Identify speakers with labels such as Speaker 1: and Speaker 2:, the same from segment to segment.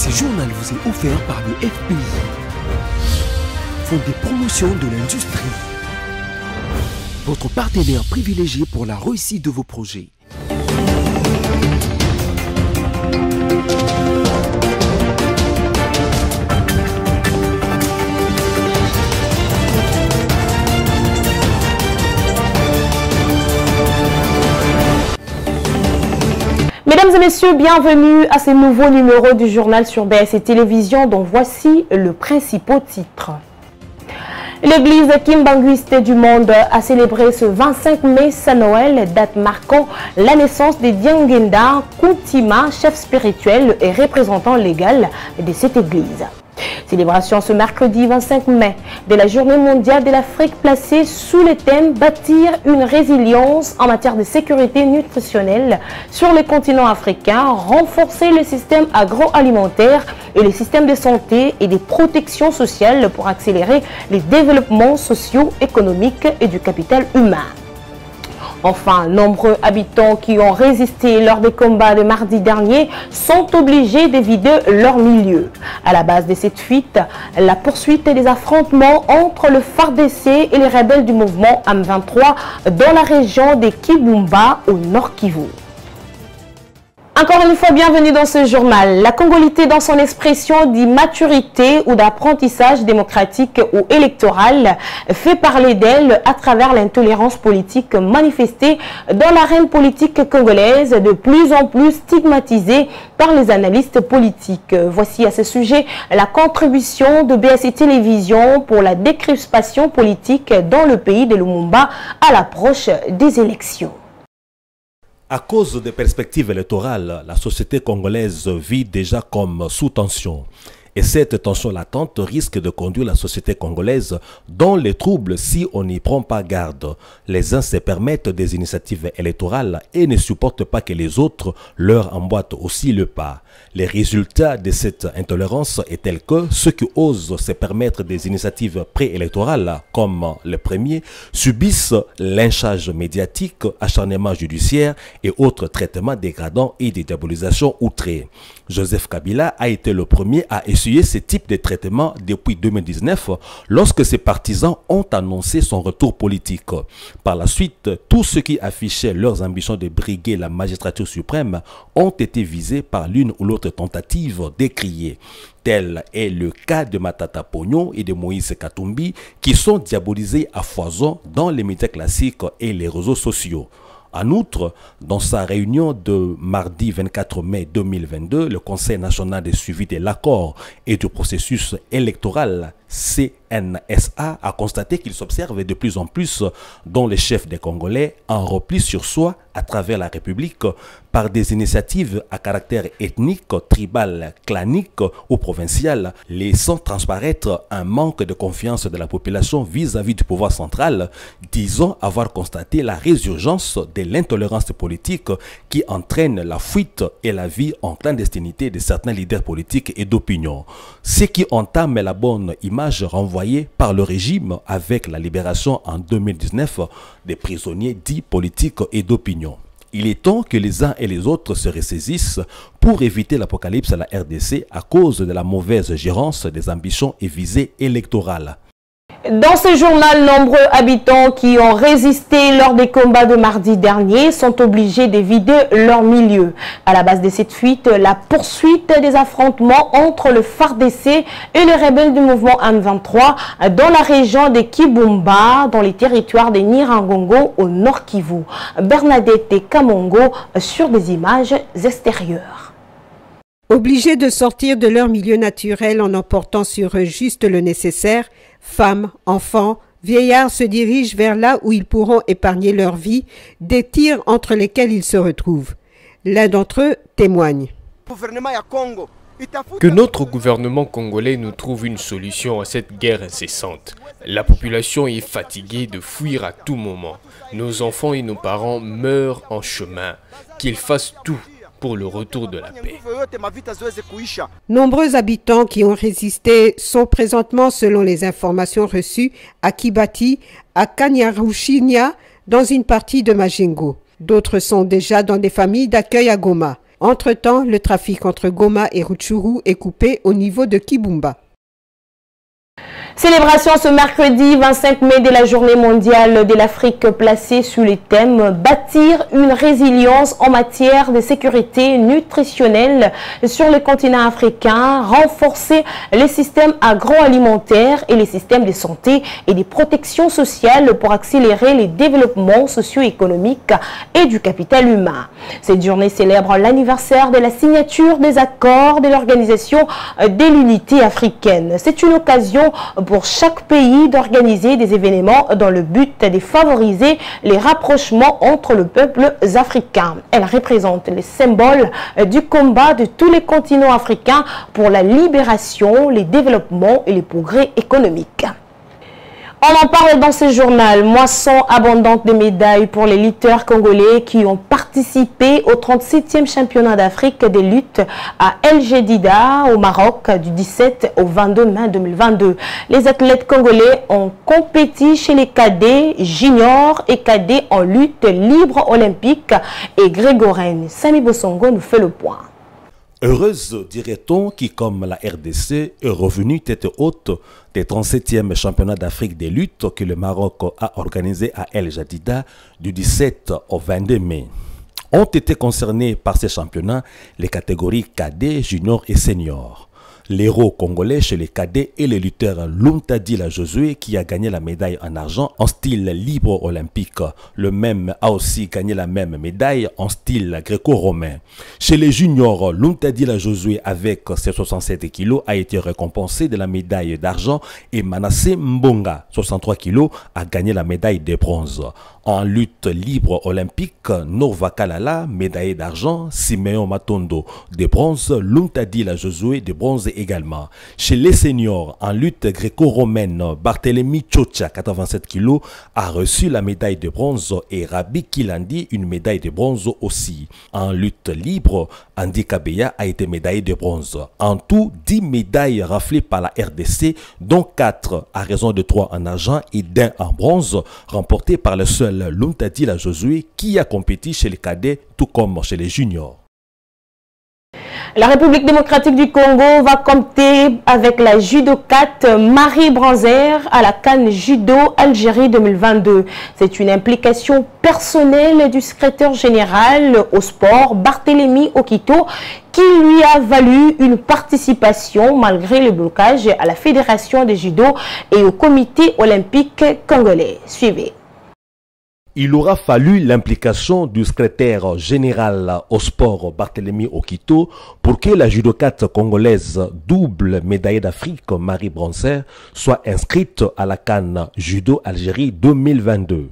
Speaker 1: Ce journal vous est offert par le FPI, Fonds de promotion de l'industrie, votre partenaire privilégié pour la réussite de vos projets.
Speaker 2: Mesdames et messieurs, bienvenue à ce nouveau numéro du journal sur BSC Télévision dont voici le principal titre. L'église kimbanguiste du monde a célébré ce 25 mai Saint-Noël, date marquant la naissance de Diangenda Kuntima, chef spirituel et représentant légal de cette église. Célébration ce mercredi 25 mai de la journée mondiale de l'Afrique placée sous le thème « Bâtir une résilience en matière de sécurité nutritionnelle sur le continent africain, renforcer le système agroalimentaire et le système de santé et de protection sociale pour accélérer les développements socio-économiques et du capital humain ». Enfin, nombreux habitants qui ont résisté lors des combats de mardi dernier sont obligés de vider leur milieu. À la base de cette fuite, la poursuite des affrontements entre le FARDC et les rebelles du mouvement M23 dans la région de Kibumba au Nord Kivu. Encore une fois, bienvenue dans ce journal. La congolité dans son expression d'immaturité ou d'apprentissage démocratique ou électoral fait parler d'elle à travers l'intolérance politique manifestée dans l'arène politique congolaise, de plus en plus stigmatisée par les analystes politiques. Voici à ce sujet la contribution de BSC Télévision pour la décrispation politique dans le pays de Lumumba à l'approche des élections.
Speaker 3: À cause des perspectives électorales, la société congolaise vit déjà comme sous tension. Et cette tension latente risque de conduire la société congolaise dans les troubles si on n'y prend pas garde. Les uns se permettent des initiatives électorales et ne supportent pas que les autres leur emboîtent aussi le pas. Les résultats de cette intolérance est tel que ceux qui osent se permettre des initiatives préélectorales, comme le premier, subissent lynchage médiatique, acharnement judiciaire et autres traitements dégradants et de diabolisation outrée. Joseph Kabila a été le premier à essuyer ce type de traitement depuis 2019 lorsque ses partisans ont annoncé son retour politique. Par la suite, tous ceux qui affichaient leurs ambitions de briguer la magistrature suprême ont été visés par l'une ou l'autre tentative d'écrier. Tel est le cas de Matata Pognon et de Moïse Katumbi qui sont diabolisés à foison dans les médias classiques et les réseaux sociaux. En outre, dans sa réunion de mardi 24 mai 2022, le Conseil national de suivi de l'accord et du processus électoral CNSA a constaté qu'il s'observe de plus en plus dans les chefs des Congolais en repli sur soi à travers la République par des initiatives à caractère ethnique, tribal, clanique ou provincial, laissant transparaître un manque de confiance de la population vis-à-vis du pouvoir central, disant avoir constaté la résurgence de l'intolérance politique qui entraîne la fuite et la vie en clandestinité de certains leaders politiques et d'opinion. Ce qui entame la bonne image renvoyée par le régime avec la libération en 2019 des prisonniers dits politiques et d'opinion. Il est temps que les uns et les autres se ressaisissent pour éviter l'apocalypse à la RDC à cause de la mauvaise gérance des ambitions et visées électorales.
Speaker 2: Dans ce journal, nombreux habitants qui ont résisté lors des combats de mardi dernier sont obligés de vider leur milieu. À la base de cette fuite, la poursuite des affrontements entre le FARDC et les rebelles du mouvement M23 dans la région de Kibumba, dans les territoires de Nyiragongo au Nord Kivu. Bernadette et Kamongo sur des images extérieures.
Speaker 4: Obligés de sortir de leur milieu naturel en emportant sur eux juste le nécessaire, femmes, enfants, vieillards se dirigent vers là où ils pourront épargner leur vie des tirs entre lesquels ils se retrouvent. L'un d'entre eux témoigne.
Speaker 5: Que notre gouvernement congolais nous trouve une solution à cette guerre incessante. La population est fatiguée de fuir à tout moment. Nos enfants et nos parents meurent en chemin. Qu'ils fassent tout pour le retour de la paix.
Speaker 4: Nombreux habitants qui ont résisté sont présentement, selon les informations reçues, à Kibati, à Kanyarushinya, dans une partie de Majengo. D'autres sont déjà dans des familles d'accueil à Goma. Entre-temps, le trafic entre Goma et Rutshuru est coupé au niveau de Kibumba.
Speaker 2: Célébration ce mercredi 25 mai de la journée mondiale de l'Afrique placée sous le thème « Bâtir une résilience en matière de sécurité nutritionnelle sur le continent africain, renforcer les systèmes agroalimentaires et les systèmes de santé et de protection sociale pour accélérer les développements socio-économiques et du capital humain ». Cette journée célèbre l'anniversaire de la signature des accords de l'Organisation de l'Unité africaine. C'est une occasion pour chaque pays d'organiser des événements dans le but de favoriser les rapprochements entre les peuples africains. Elle représente le symbole du combat de tous les continents africains pour la libération, le développement et les progrès économiques. On en parle dans ce journal. Moisson abondante de médailles pour les lutteurs congolais qui ont participé au 37e championnat d'Afrique des luttes à El Jadida au Maroc du 17 au 22 mai 2022. Les athlètes congolais ont compéti chez les cadets, juniors et cadets en lutte libre olympique et grégorienne. Sami Bosongo nous fait le point.
Speaker 3: Heureuse, dirait-on, qui, comme la RDC, est revenue tête haute des 37e championnats d'Afrique des luttes que le Maroc a organisé à El Jadida du 17 au 22 mai. Ont été concernés par ces championnats les catégories cadets, juniors et seniors. L'héros congolais chez les cadets et les lutteurs Luntadila Josué qui a gagné la médaille en argent en style libre olympique. Le même a aussi gagné la même médaille en style gréco-romain. Chez les juniors, Luntadila Josué avec ses 67 kilos a été récompensé de la médaille d'argent et Manassé Mbonga, 63 kilos, a gagné la médaille de bronze. En lutte libre olympique, Norva Kalala, médaillé d'argent, Simeon Matondo de bronze, Luntadila Josué de bronze également. Chez les seniors, en lutte gréco-romaine, Barthélemy Chocha, 87 kg, a reçu la médaille de bronze et Rabi Kilandi une médaille de bronze aussi. En lutte libre, Andy Kabeya a été médaillé de bronze. En tout, 10 médailles raflées par la RDC, dont 4 à raison de 3 en argent et d'1 en bronze, remportées par le seul Luntadila Josué qui a compéti chez les cadets tout comme chez les juniors.
Speaker 2: La République démocratique du Congo va compter avec la judokate Marie Branzer à la CAN Judo Algérie 2022. C'est une implication personnelle du secrétaire général au sport Barthélemy Okito qui lui a valu une participation malgré le blocage à la Fédération de judo et au comité olympique congolais. Suivez.
Speaker 3: Il aura fallu l'implication du secrétaire général au sport Barthélemy Okito pour que la judokate congolaise double médaillée d'Afrique Marie Branzer soit inscrite à la CAN Judo Algérie 2022.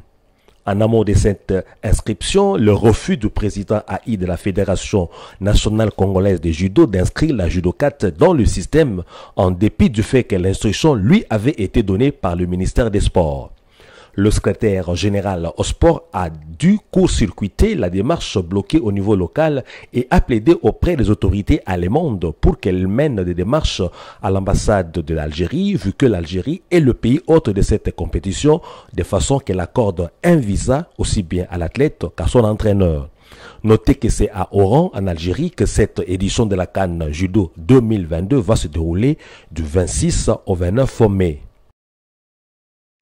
Speaker 3: En amont de cette inscription, le refus du président AI de la Fédération nationale congolaise de judo d'inscrire la judokate dans le système en dépit du fait que l'instruction lui avait été donnée par le ministère des Sports. Le secrétaire général au sport a dû court-circuiter la démarche bloquée au niveau local et a plaidé auprès des autorités allemandes pour qu'elles mènent des démarches à l'ambassade de l'Algérie, vu que l'Algérie est le pays hôte de cette compétition, de façon qu'elle accorde un visa aussi bien à l'athlète qu'à son entraîneur. Notez que c'est à Oran, en Algérie, que cette édition de la CAN Judo 2022 va se dérouler du 26 au 29 mai.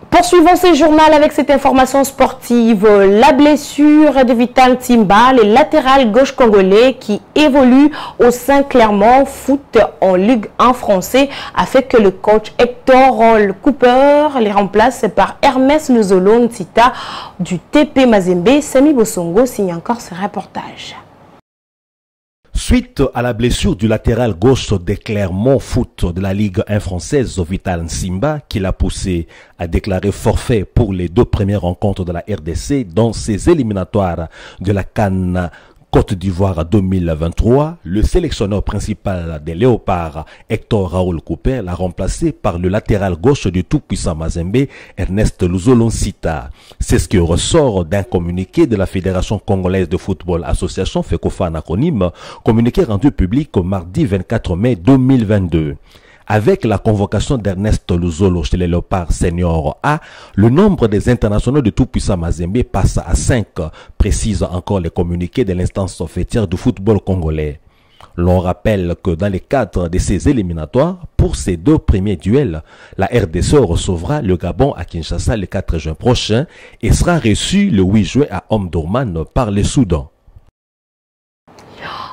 Speaker 2: Poursuivons ce journal avec cette information sportive. La blessure de Vital Timba, le latéral gauche congolais qui évolue au sein Clermont Foot en Ligue 1 français, a fait que le coach Hector Roll Cooper les remplace par Hermès Luzolo Ntita du TP Mazembe. Sami Bosongo signe encore ce reportage.
Speaker 3: Suite à la blessure du latéral gauche de Clermont Foot de la Ligue 1 française, Vital Nsimba, qui l'a poussé à déclarer forfait pour les 2 premières rencontres de la RDC dans ses éliminatoires de la CAN Côte d'Ivoire 2023, le sélectionneur principal des Léopards, Hector Raoul Cooper, l'a remplacé par le latéral gauche du tout-puissant Mazembe, Ernest Luzolo Nsita. C'est ce qui ressort d'un communiqué de la Fédération congolaise de football association, FECOFA en acronyme, communiqué rendu public au mardi 24 mai 2022. Avec la convocation d'Ernest Luzolo chez les Léopards Senior A, le nombre des internationaux de Tout-Puissant Mazembe passe à 5, précise encore les communiqués de l'instance fêtière du football congolais. L'on rappelle que dans le cadre de ces éliminatoires, pour ces 2 premiers duels, la RDC recevra le Gabon à Kinshasa le 4 juin prochain et sera reçu le 8 juin à Omdurman par le Soudan.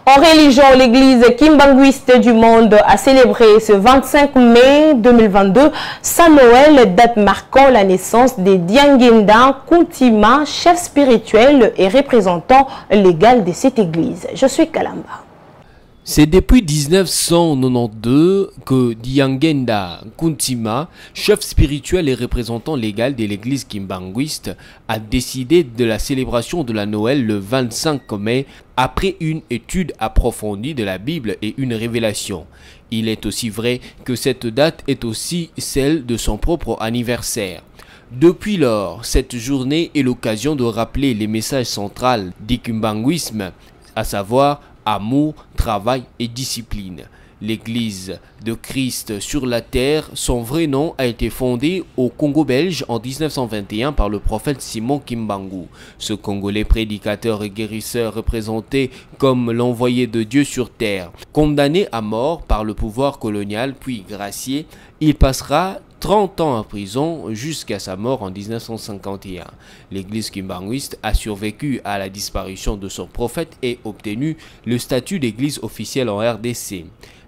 Speaker 2: En religion, l'église kimbanguiste du monde a célébré ce 25 mai 2022 Saint Noël, date marquant la naissance de Diangenda Kuntima, chef spirituel et représentant légal de cette église. Je suis Kalamba.
Speaker 5: C'est depuis 1992 que Diangenda Kuntima, chef spirituel et représentant légal de l'église kimbanguiste, a décidé de la célébration de la Noël le 25 mai après une étude approfondie de la Bible et une révélation. Il est aussi vrai que cette date est aussi celle de son propre anniversaire. Depuis lors, cette journée est l'occasion de rappeler les messages centraux du kimbanguisme, à savoir amour, travail et discipline. L'Église de Christ sur la terre, son vrai nom a été fondé au Congo belge en 1921 par le prophète Simon Kimbangu. Ce Congolais prédicateur et guérisseur représenté comme l'envoyé de Dieu sur terre. Condamné à mort par le pouvoir colonial puis gracié, il passera 30 ans en prison jusqu'à sa mort en 1951. L'église kimbanguiste a survécu à la disparition de son prophète et obtenu le statut d'église officielle en RDC.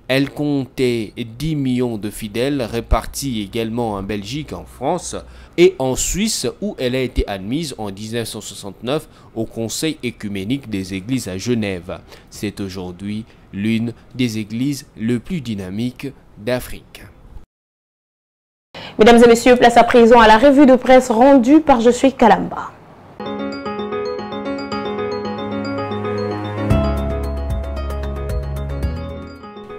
Speaker 5: Elle comptait 10 millions de fidèles répartis également en Belgique, en France et en Suisse où elle a été admise en 1969 au Conseil écuménique des églises à Genève. C'est aujourd'hui l'une des églises les plus dynamiques d'Afrique.
Speaker 2: Mesdames et messieurs, place à présent à la revue de presse rendue par Je suis Kalamba.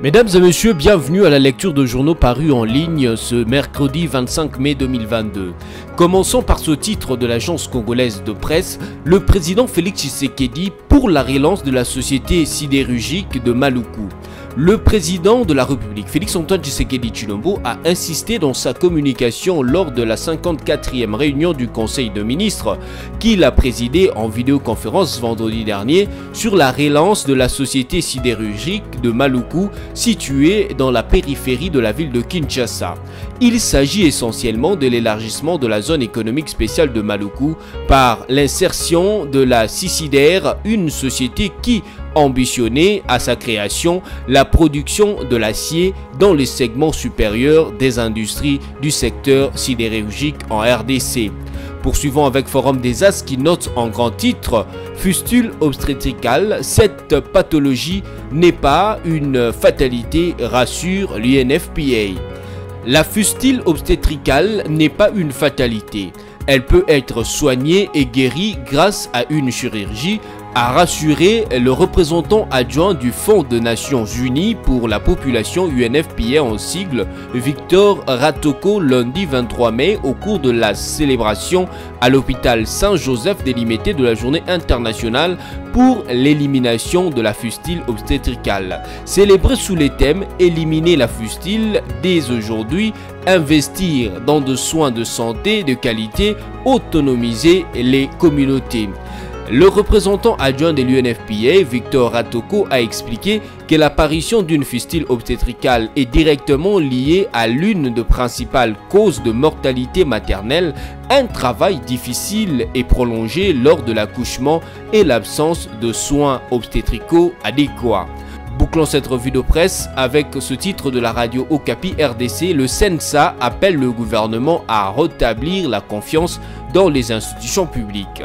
Speaker 5: Mesdames et messieurs, bienvenue à la lecture de journaux parus en ligne ce mercredi 25 mai 2022. Commençons par ce titre de l'agence congolaise de presse, le président Félix Tshisekedi pour la relance de la société sidérurgique de Maluku. Le président de la République, Félix-Antoine Tshisekedi Tshilombo, a insisté dans sa communication lors de la 54e réunion du Conseil de ministres qu'il a présidé en vidéoconférence vendredi dernier sur la relance de la société sidérurgique de Maluku située dans la périphérie de la ville de Kinshasa. Il s'agit essentiellement de l'élargissement de la zone économique spéciale de Maluku par l'insertion de la Sisider, une société qui ambitionnait à sa création la production de l'acier dans les segments supérieurs des industries du secteur sidérurgique en RDC. Poursuivons avec Forum des As qui note en grand titre « Fustule obstétricale, cette pathologie n'est pas une fatalité », rassure l'UNFPA. La fustule obstétricale n'est pas une fatalité. Elle peut être soignée et guérie grâce à une chirurgie, a rassuré le représentant adjoint du Fonds des Nations Unies pour la population UNFPA en sigle, Victor Ratoko, lundi 23 mai au cours de la célébration à l'hôpital Saint-Joseph délimité de la journée internationale pour l'élimination de la fustule obstétricale. Célébré sous les thèmes « Éliminer la fustule dès aujourd'hui », investir dans des soins de santé de qualité, autonomiser les communautés. Le représentant adjoint de l'UNFPA, Victor Ratoko, a expliqué que l'apparition d'une fistule obstétricale est directement liée à l'une des principales causes de mortalité maternelle, un travail difficile et prolongé lors de l'accouchement et l'absence de soins obstétricaux adéquats. Bouclons cette revue de presse avec ce titre de la radio Okapi RDC. Le CNSA appelle le gouvernement à rétablir la confiance dans les institutions publiques.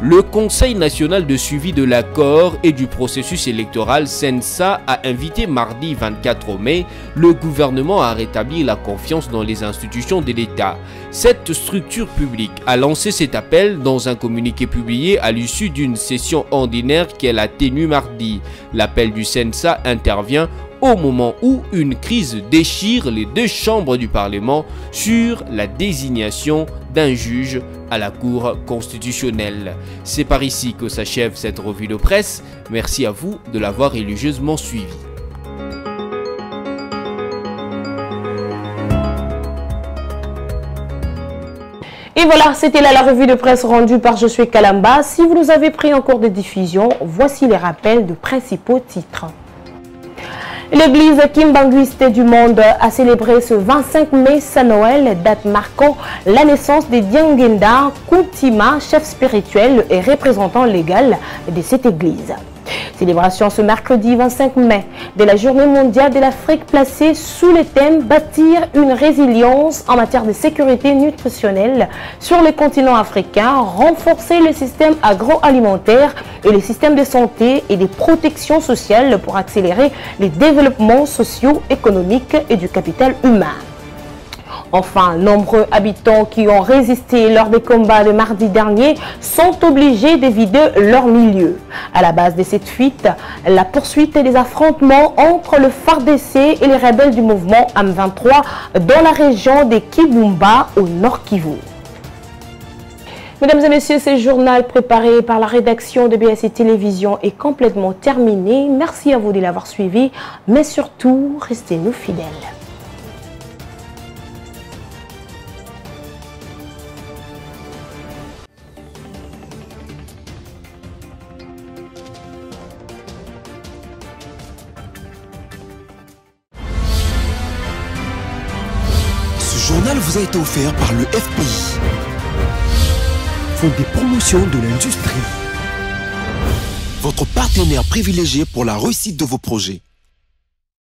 Speaker 5: Le Conseil national de suivi de l'accord et du processus électoral CNSA a invité mardi 24 mai le gouvernement à rétablir la confiance dans les institutions de l'État. Cette structure publique a lancé cet appel dans un communiqué publié à l'issue d'une session ordinaire qu'elle a tenue mardi. L'appel du CNSA intervient au moment où une crise déchire les deux chambres du Parlement sur la désignation d'un juge à la Cour constitutionnelle. C'est par ici que s'achève cette revue de presse. Merci à vous de l'avoir religieusement suivi.
Speaker 2: Et voilà, c'était là la revue de presse rendue par Josué Kalamba. Si vous nous avez pris en cours de diffusion, voici les rappels de principaux titres. L'église kimbanguiste du monde a célébré ce 25 mai sa Noël, date marquant la naissance de Diangenda Kuntima, chef spirituel et représentant légal de cette église. Célébration ce mercredi 25 mai de la Journée mondiale de l'Afrique placée sous le thème « Bâtir une résilience en matière de sécurité nutritionnelle sur le continent africain, renforcer le système agroalimentaire et les systèmes de santé et de protection sociale pour accélérer les développements socio-économiques et du capital humain ». Enfin, nombreux habitants qui ont résisté lors des combats de mardi dernier sont obligés de vider leur milieu. À la base de cette fuite, la poursuite des affrontements entre le FARDC et les rebelles du mouvement M23 dans la région de Kibumba au Nord Kivu. Mesdames et messieurs, ce journal préparé par la rédaction de BSC Télévision est complètement terminé. Merci à vous de l'avoir suivi, mais surtout, restez-nous fidèles.
Speaker 1: Ce journal vous a été offert par le FPI, Fonds des promotions de l'industrie, votre partenaire privilégié pour la réussite de vos projets.